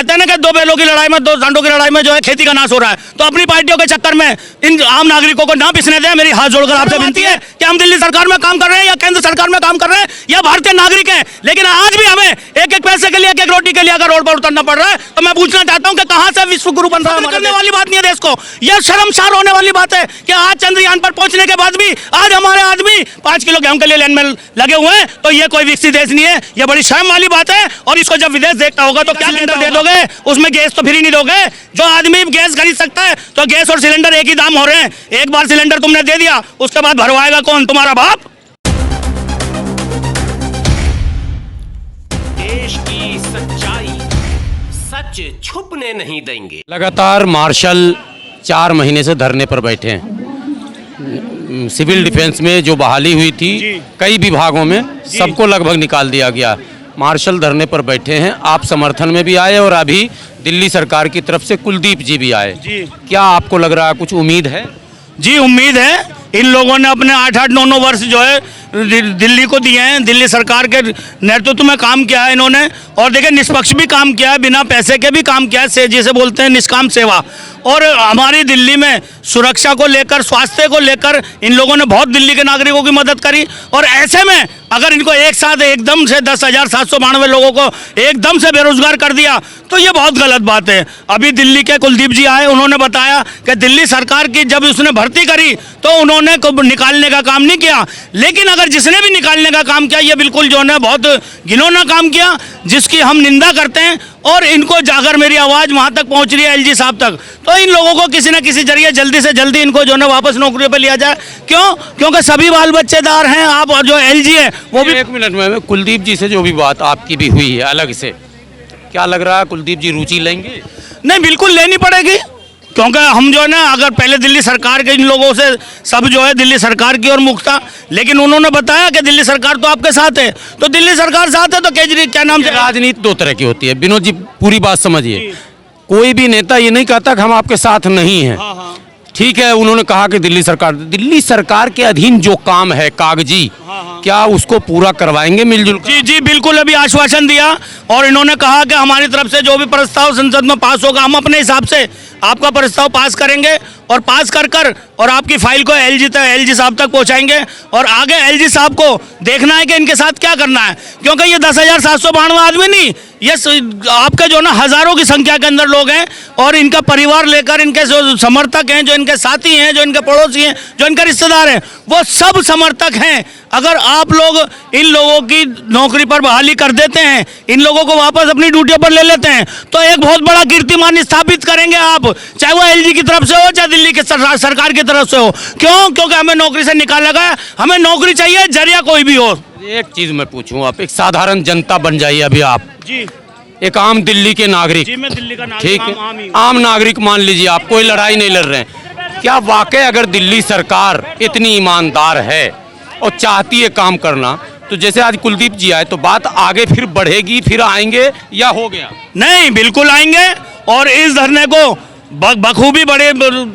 कहते हैं ना कि दो बैलों की लड़ाई में, दो सांडों की लड़ाई में जो है खेती का नाश हो रहा है। तो अपनी पार्टियों के चक्कर में इन आम नागरिकों को ना पिसने दें। मेरी हाथ जोड़कर आपसे विनती है कि हम दिल्ली सरकार में काम कर रहे हैं या केंद्र सरकार में काम कर रहे हैं या भारतीय नागरिक हैं, लेकिन आज भी हमें एक एक पैसे के लिए, एक एक रोटी के लिए अगर रोड पर उतरना पड़ रहा है तो मैं पूछना चाहता हूं कि कहां से विश्व गुरु बन रहा है। करने वाली बात नहीं है देश को, यह शर्मसार होने वाली बात है कि आज चंद्रयान पर पहुंचने के बाद भी आज हमारे आदमी 5 किलो गेहूं के लिए लाइन में लगे हुए हैं। तो ये कोई विकसित देश नहीं है, ये बड़ी शर्म वाली बात है। और इसको जब विदेश देखता होगा तो क्या सिलेंडर दे दोगे, उसमें गैस तो फ्री नहीं दोगे। जो आदमी गैस खरीद सकता है तो गैस और सिलेंडर एक ही दाम हो रहे हैं। एक बार सिलेंडर तुमने दे दिया, उसके बाद भरवाएगा कौन? तुम्हारा बाप। देश की सच्चाई सच छुपने नहीं देंगे। लगातार मार्शल 4 महीने से धरने पर बैठे हैं। सिविल डिफेंस में जो बहाली हुई थी कई विभागों में, सबको लगभग निकाल दिया गया। मार्शल धरने पर बैठे हैं, आप समर्थन में भी आए और अभी दिल्ली सरकार की तरफ से कुलदीप जी भी आए। क्या आपको लग रहा है, कुछ उम्मीद है? जी उम्मीद है। इन लोगों ने अपने 8-8, 9-9 वर्ष जो है दिल्ली को दिए हैं। दिल्ली सरकार के नेतृत्व में काम किया है इन्होंने, और देखिए निष्पक्ष भी काम किया है, बिना पैसे के भी काम किया है, जिसे बोलते हैं निष्काम सेवा। और हमारी दिल्ली में सुरक्षा को लेकर, स्वास्थ्य को लेकर इन लोगों ने बहुत दिल्ली के नागरिकों की मदद करी। और ऐसे में अगर इनको एक साथ एकदम से 10,792 लोगों को एकदम से बेरोजगार कर दिया तो ये बहुत गलत बात है। अभी दिल्ली के कुलदीप जी आए, उन्होंने बताया कि दिल्ली सरकार की जब उसने भर्ती करी तो उन्होंने निकालने का काम नहीं किया, लेकिन अगर जिसने भी निकालने का काम किया ये बिल्कुल जो है बहुत घिनौना काम किया, जिसकी हम निंदा करते हैं। और इनको जाकर मेरी आवाज़ वहाँ तक पहुँच रही है, एलजी साहब तक। तो इन लोगों को किसी न किसी जरिए जल्दी से जल्दी इनको जो है वापस नौकरी पर लिया जाए। क्यों? क्योंकि सभी बाल बच्चेदार हैं। आप और जो एलजी है वो भी। एक मिनट में, कुलदीप जी से जो भी बात आपकी भी हुई है अलग से, क्या लग रहा है कुलदीप जी रुचि लेंगे? नहीं, बिल्कुल लेनी पड़ेगी, क्योंकि हम जो है ना अगर पहले दिल्ली सरकार के इन लोगों से सब जो है दिल्ली सरकार की ओर मुख था, लेकिन उन्होंने बताया कि दिल्ली सरकार तो आपके साथ है, तो दिल्ली सरकार साथ है तो केजरीवाल क्या नाम से। राजनीति 2 तरह की होती है विनोद जी, पूरी बात समझिए। कोई भी नेता ये नहीं कहता कि हम आपके साथ नहीं हैं। ठीक है, उन्होंने कहा कि दिल्ली सरकार के अधीन जो काम है कागजी, क्या उसको पूरा करवाएंगे मिलजुल? जी बिल्कुल, अभी आश्वासन दिया और इन्होंने कहा कि हमारी तरफ से जो भी प्रस्ताव संसद में पास होगा हम अपने हिसाब से आपका प्रस्ताव पास करेंगे और पास कर और आपकी फाइल को एलजी साहब तक पहुंचाएंगे। और आगे एलजी साहब को देखना है कि इनके साथ क्या करना है, क्योंकि ये 10,792 आदमी नहीं, ये आपके जो ना हजारों की संख्या के अंदर लोग हैं। और इनका परिवार लेकर इनके जो समर्थक हैं, जो इनके साथी हैं, जो इनके पड़ोसी हैं, जो इनके रिश्तेदार हैं, वो सब समर्थक हैं। अगर आप लोग इन लोगों की नौकरी पर बहाली कर देते हैं, इन लोगों को वापस अपनी ड्यूटी पर ले लेते हैं, तो एक बहुत बड़ा कीर्तिमान स्थापित करेंगे आप, चाहे वो एलजी की तरफ से हो चाहे दिल्ली की सरकार की तरफ से हो। क्यों? क्योंकि हमें नौकरी से निकाला गया, हमें नौकरी चाहिए, जरिया कोई भी हो। एक चीज मैं पूछूं, आप एक साधारण जनता बन जाइए अभी आप जी, एक आम दिल्ली के नागरिक। जी मैं दिल्ली का नागरिक, ठीक है, आम नागरिक मान लीजिए, आप कोई लड़ाई नहीं लड़ रहे हैं, क्या वाकई अगर दिल्ली सरकार इतनी ईमानदार है और चाहती है काम करना, तो जैसे आज कुलदीप जी आए तो बात आगे फिर बढ़ेगी, फिर आएंगे या हो गया? नहीं, बिल्कुल आएंगे। और इस धरने को बखूबी बड़े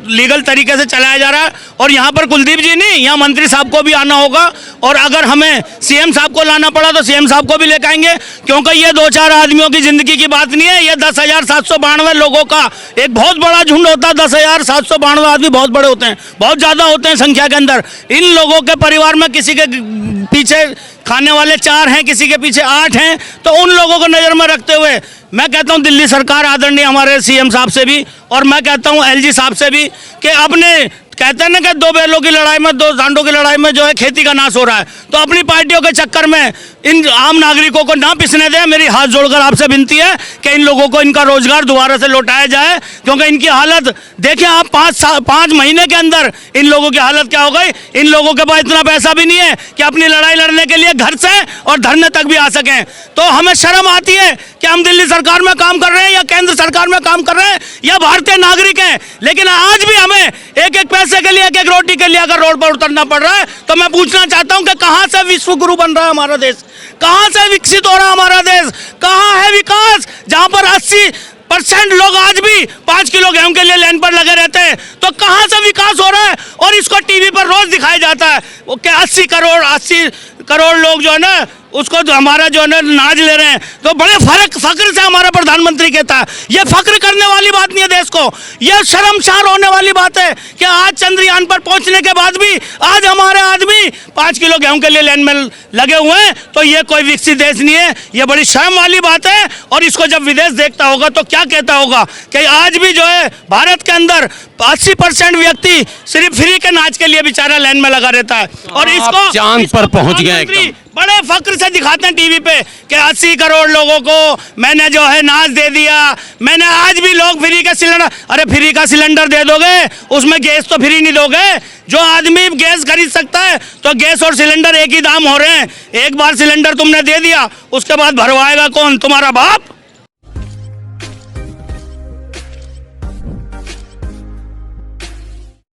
लीगल तरीके से चलाया जा रहा है। और यहाँ पर कुलदीप जी नहीं, यहाँ मंत्री साहब को भी आना होगा। और अगर हमें सीएम साहब को लाना पड़ा तो सीएम साहब को भी लेकर आएंगे, क्योंकि ये 2-4 आदमियों की जिंदगी की बात नहीं है। ये 10,792 लोगों का एक बहुत बड़ा झुंड होता है। 10,792 आदमी बहुत बड़े होते हैं, बहुत ज़्यादा होते हैं संख्या के अंदर। इन लोगों के परिवार में किसी के पीछे खाने वाले 4 हैं, किसी के पीछे 8 हैं। तो उन लोगों को नज़र में रखते हुए मैं कहता हूं दिल्ली सरकार आदरणीय हमारे सीएम साहब से भी, और मैं कहता हूं एलजी साहब से भी, कि अपने कहते हैं ना कि दो बैलों की लड़ाई में, दो सांडों की लड़ाई में जो है खेती का नाश हो रहा है। तो अपनी पार्टियों के चक्कर में इन आम नागरिकों को ना पिसने दें। मेरी हाथ जोड़कर आपसे विनती है कि इन लोगों को इनका रोजगार दोबारा से लौटाया जाए, क्योंकि इनकी हालत देखिए आप 5 महीने के अंदर इन लोगों की हालत क्या हो गई। इन लोगों के पास इतना पैसा भी नहीं है कि अपनी लड़ाई लड़ने के लिए घर से और धरने तक भी आ सकें। तो हमें शर्म आती है कि हम दिल्ली सरकार में काम कर रहे हैं या केंद्र सरकार में काम कर रहे हैं या भारतीय नागरिक हैं, लेकिन आज भी हमें एक एक पैसे के लिए, एक एक रोटी के लिए अगर रोड पर उतरना पड़ रहा है तो मैं पूछना चाहता हूं कि कहां से विश्व गुरु बन रहा है हमारा देश, कहां से विकसित हो रहा है हमारा देश, कहां है विकास, जहां पर 80% लोग आज भी 5 किलो गेहूं के लिए लाइन पर लगे रहते हैं। तो कहां से विकास हो रहा है? और इसको टीवी पर रोज दिखाया जाता है वो क्या 80 करोड़ 80 करोड़ लोग जो है ना उसको जो हमारा जो है ना नाज ले रहे हैं, तो बड़े फख्र से हमारा प्रधानमंत्री कहता है। ये फख्र करने वाली बात नहीं है देश को, ये शर्मसार होने वाली बात है कि आज चंद्रयान पर पहुंचने के बाद भी आज हमारे आदमी 5 किलो गेहूं के लिए लाइन में लगे हुए हैं। तो ये कोई विकसित देश नहीं है, ये बड़ी शर्म वाली बात है। और इसको जब विदेश देखता होगा तो क्या कहता होगा कि आज भी जो है भारत के अंदर 80% व्यक्ति सिर्फ फ्री के नाच के लिए बेचारा लाइन में लगा रहता है। और आप इसको चांद पर पहुंच गए एकदम। बड़े फक्र से दिखाते हैं टीवी पे कि 80 करोड़ लोगों को मैंने जो है नाच दे दिया, मैंने आज भी लोग फ्री का सिलेंडर, अरे फ्री का सिलेंडर दे दोगे उसमें गैस तो फ्री नहीं दोगे। जो आदमी गैस खरीद सकता है तो गैस और सिलेंडर एक ही दाम हो रहे हैं। एक बार सिलेंडर तुमने दे दिया उसके बाद भरवाएगा कौन, तुम्हारा बाप।